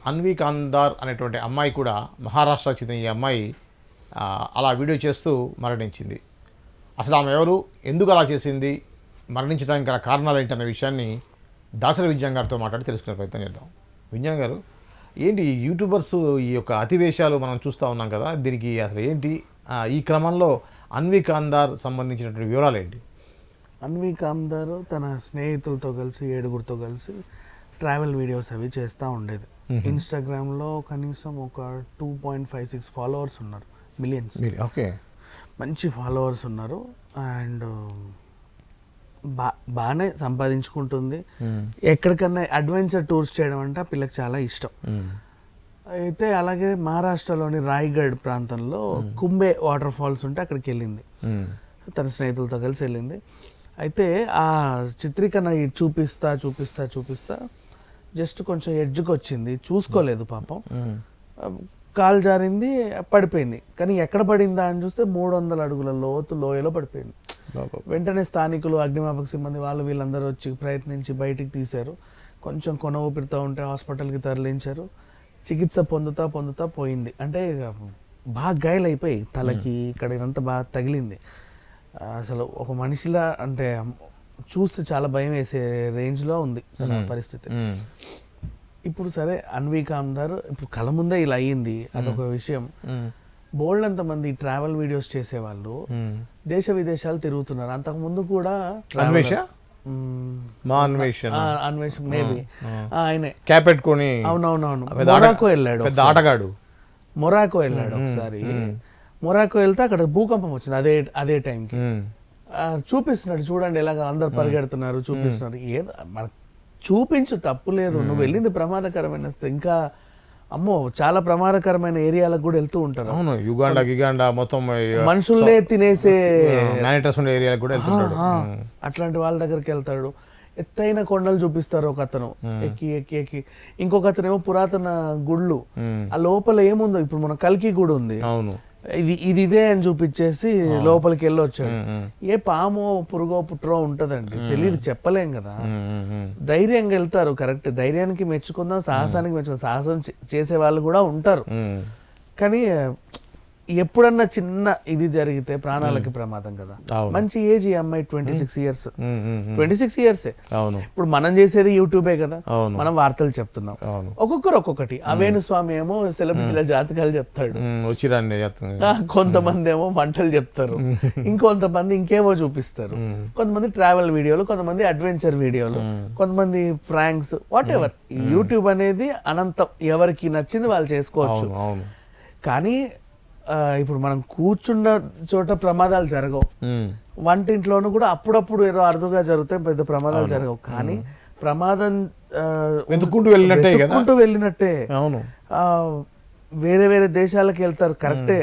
అన్వి కాందార్ అనేటువంటి అమ్మాయి కూడా మహారాష్ట్రకు చెందిన ఈ అమ్మాయి అలా వీడియో చేస్తూ మరణించింది. అసలు ఆమె ఎవరు, ఎందుకు అలా చేసింది, మరణించడానికి గల కారణాలు ఏంటనే విషయాన్ని దాసరి విజ్ఞాన్ గారితో మాట్లాడి తెలుసుకునే ప్రయత్నం చేద్దాం. విజ్ఞాన్ గారు, ఏంటి ఈ యూట్యూబర్స్ ఈ యొక్క అతివేశాలు మనం చూస్తూ ఉన్నాం కదా, దీనికి అసలు ఏంటి, ఈ క్రమంలో అన్వి కాందార్ సంబంధించినటువంటి వివరాలు ఏంటి? అన్వి కాందార్ తన స్నేహితులతో కలిసి 7గురితో కలిసి ట్రావెల్ వీడియోస్ అవి చేస్తూ ఉండేది. ఇన్స్టాగ్రామ్లో కనీసం ఒక 2.56 ఫాలోవర్స్ ఉన్నారు, మిలియన్స్. ఓకే, మంచి ఫాలోవర్స్ ఉన్నారు. అండ్ బాగానే సంపాదించుకుంటుంది. ఎక్కడికన్నా అడ్వెంచర్ టూర్స్ చేయడం అంటే ఆ పిల్లకి చాలా ఇష్టం. అయితే అలాగే మహారాష్ట్రలోని రాయ్గఢ్ ప్రాంతంలో కుంబే వాటర్ ఫాల్స్ ఉంటే అక్కడికి వెళ్ళింది, తన స్నేహితులతో కలిసి వెళ్ళింది. అయితే ఆ చిత్రీకరణ చూపిస్తా చూపిస్తా చూపిస్తా జస్ట్ కొంచెం ఎడ్జ్కి వచ్చింది, చూసుకోలేదు పాపం, కాలు జారింది, పడిపోయింది. కానీ ఎక్కడ పడిందా అని చూస్తే 300 అడుగుల లోయలో పడిపోయింది. వెంటనే స్థానికులు, అగ్నిమాపక సిబ్బంది వీళ్ళందరూ వచ్చి ప్రయత్నించి బయటికి తీశారు. కొంచెం కొన ఊపిరితో ఉంటే హాస్పిటల్కి తరలించారు. చికిత్స పొందుతా పోయింది. అంటే బాగా గాయాలైపోయి తలకి ఇక్కడ ఇదంతా బాగా తగిలింది. అసలు ఒక మనిషిలా అంటే చూస్తే చాలా భయం వేసే రేంజ్లో ఉంది తన పరిస్థితి. ఇప్పుడు సరే, అన్వి కాందార్ ఇప్పుడు కళ్ళ ముందే ఇలా అయ్యింది, అదొక విషయం. బోల్డ్ అంతమంది ట్రావెల్ వీడియోస్ చేసేవాళ్ళు దేశ విదేశాలు తిరుగుతున్నారు. అంతకు ముందు కూడా అన్వేషణ మేబీ ఆయనే క్యాప్ పెట్టుకొని, అవునవునవును, మొరాకో వెళ్ళాడు, ఆటగాడు మొరాకో వెళ్ళాడు ఒకసారి. మొరాకో వెళ్తే అక్కడ భూకంపం వచ్చింది అదే టైంకి. చూపిస్తున్నాడు, చూడండి ఎలాగ అందరు పరిగెడుతున్నారు, చూపిస్తున్నారు. ఏదో మనకు చూపించు, తప్పు లేదు, నువ్వు వెళ్ళింది ప్రమాదకరమైన, ఇంకా అమ్మో చాలా ప్రమాదకరమైన ఏరియాలకు కూడా వెళ్తూ ఉంటారు. అవును, యుగాండా మొత్తం మనుషుల్నే తినేసే ఏరియాలకు కూడా వెళ్తుంటాడు. అట్లాంటి వాళ్ళ దగ్గరికి వెళ్తాడు. ఎత్తైన కొండలు చూపిస్తారు ఒక అతను, ఎక్కి ఎక్కి ఎక్కి. ఇంకొక అతను ఏమో పురాతన గుళ్ళు, ఆ లోపల ఏముందో, ఇప్పుడు మన కల్కి గుడి ఉంది, అవును, ఇదే అని చూపించేసి లోపలికి వెళ్ళి వచ్చాడు. ఏ పామో పురుగో పుట్రో ఉంటదండి, తెలియదు, చెప్పలేం కదా. ధైర్యంగా వెళ్తారు, కరెక్ట్, ధైర్యానికి మెచ్చుకుందాం, సాహసానికి మెచ్చుకుందాం, సాహసం చేసే వాళ్ళు కూడా ఉంటారు. కానీ ఎప్పుడన్నా చిన్న ఇది జరిగితే ప్రాణాలకి ప్రమాదం కదా. మంచి ఏజ్ ఈ అమ్మాయి 26 ఇయర్స్. 26 ఇయర్స్. ఇప్పుడు మనం చేసేది యూట్యూబే కదా, మనం వార్తలు చెప్తున్నాం. ఒక్కొక్కరు ఒక్కొక్కటి. అవేణుస్వామి ఏమో సెలబ్రిటీల జాతకాలు చెప్తాడు, కొంతమంది ఏమో వంటలు చెప్తారు, ఇంకొంతమంది ఇంకేమో చూపిస్తారు, కొంతమంది ట్రావెల్ వీడియోలు, కొంతమంది అడ్వెంచర్ వీడియోలు, కొంతమంది ఫ్రాంక్స్, వాట్ ఎవర్. యూట్యూబ్ అనేది అనంతం, ఎవరికి నచ్చింది వాళ్ళు చేసుకోవచ్చు. కానీ ఇప్పుడు మనం కూర్చున్న చోట ప్రమాదాలు జరగవు, వంటింట్లోనూ కూడా అప్పుడప్పుడు ఏదో అరుదుగా జరుగుతాయి, పెద్ద ప్రమాదాలు జరగవు. కానీ ప్రమాదం వెతుక్కుంటూ వెళ్ళినట్టే. అవును, వేరే వేరే దేశాలకు వెళ్తారు, కరెక్టే,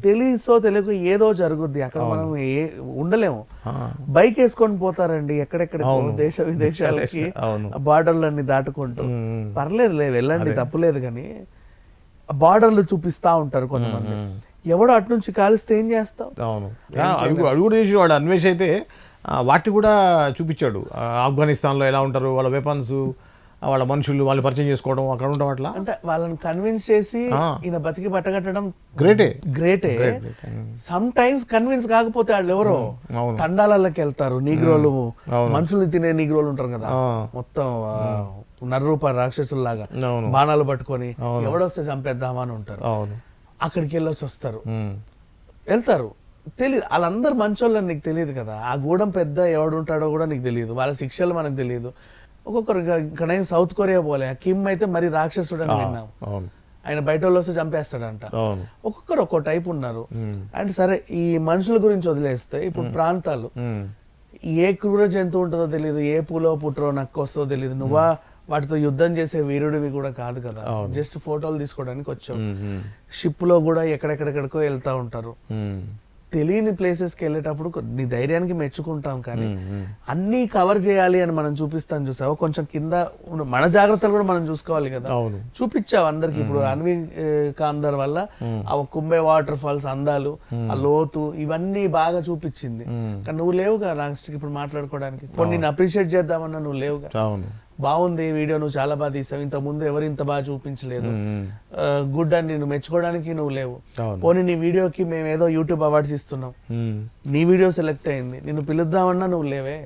తెలియక ఏదో జరుగుద్ది అక్కడ, మనం ఉండలేము. బైక్ వేసుకొని పోతారండి ఎక్కడెక్కడ దేశ విదేశాలకి, బార్డర్లన్నీ దాటుకుంటూ. పర్లేదులే, వెళ్ళండి, తప్పులేదు. కానీ బార్డర్లు చూపిస్తా ఉంటారు కొంతమంది. ఎవడో అటు నుంచి కాలిస్తే ఏం చేస్తావు? అవును, అవి కూడా చేసి వాడు అన్వేష్ అయితే వాటిని కూడా చూపించాడు. ఆఫ్ఘనిస్తాన్లో ఎలా ఉంటారు, వాళ్ళ వెపన్స్, వాళ్ళ మనుషులు, వాళ్ళు పరిచయం చేసుకోవడం, అక్కడ ఉండడం, అట్లా అంటే వాళ్ళని కన్విన్స్ చేసి ఈయన బతికి పట్టగట్టడం గ్రేటే. సమ్ టైమ్స్ కన్విన్స్ కాకపోతే వాళ్ళు ఎవరో తండాలకి వెళ్తారు, నీగ్రోలు, మనుషుల్ని తినే నీగ్రోలు ఉంటారు కదా, మొత్తం నరరూప రాక్షసుల్లాగా బాణాలు పట్టుకొని ఎవడొస్తే చంపేద్దామని ఉంటారు. అక్కడికి వెళ్ళొచ్చి వస్తారు, వెళ్తారు, తెలియదు. వాళ్ళందరూ మంచోళ్ళని నీకు తెలియదు కదా. ఆ గూడెం పెద్ద ఎవడుంటాడో కూడా నీకు తెలియదు, వాళ్ళ శిక్షలు మనకు తెలియదు. ఒక్కొక్కరు ఇక్కడ సౌత్ కొరియా పోలే, కిమ్ అయితే మరి రాక్షసుడు అని విన్నాం, ఆయన బయట వాళ్ళు వస్తే చంపేస్తాడంట. ఒక్కొక్కరు ఒక్కో టైప్ ఉన్నారు. అండ్ సరే, ఈ మనుషుల గురించి వదిలేస్తే ఇప్పుడు ప్రాంతాలు, ఏ క్రూర జంతువు ఉంటుందో తెలియదు, ఏ పూలో పుట్రో నక్కు వస్తుందో తెలియదు. నువ్వా వాటితో యుద్ధం చేసే వీరుడివి కూడా కాదు కదా, జస్ట్ ఫోటోలు తీసుకోవడానికి వచ్చావు. షిప్ లో కూడా ఎక్కడెక్కడెక్కడికో వెళ్తా ఉంటారు. తెలియని ప్లేసెస్కి వెళ్ళేటప్పుడు నీ ధైర్యానికి మెచ్చుకుంటాం, కానీ అన్నీ కవర్ చేయాలి అని మనం చూపిస్తాను. చూసావు, కొంచెం కింద మన జాగ్రత్తలు కూడా మనం చూసుకోవాలి కదా. చూపించావు అందరికి. ఇప్పుడు అన్వి కాందార్ వల్ల ఆ కుంబే వాటర్ ఫాల్స్ అందాలు, ఆ లోతు, ఇవన్నీ బాగా చూపించింది. కానీ నువ్వు లేవుగా లాస్ట్కి ఇప్పుడు మాట్లాడుకోవడానికి. కొన్ని నేను అప్రిషియేట్ చేద్దామన్నా నువ్వు లేవుగా. బాగుంది వీడియో, నువ్వు చాలా బాగా తీసావు, ఇంత ముందు ఎవరు ఇంత బాగా చూపించలేదు, గుడ్ అని నిన్ను మెచ్చుకోవడానికి నువ్వు లేవు. పోనీ నీ వీడియోకి మేము ఏదో యూట్యూబ్ అవార్డ్స్ ఇస్తున్నాం, నీ వీడియో సెలెక్ట్ అయింది, నిన్ను పిలుద్దామన్నా నువ్వు లేవే.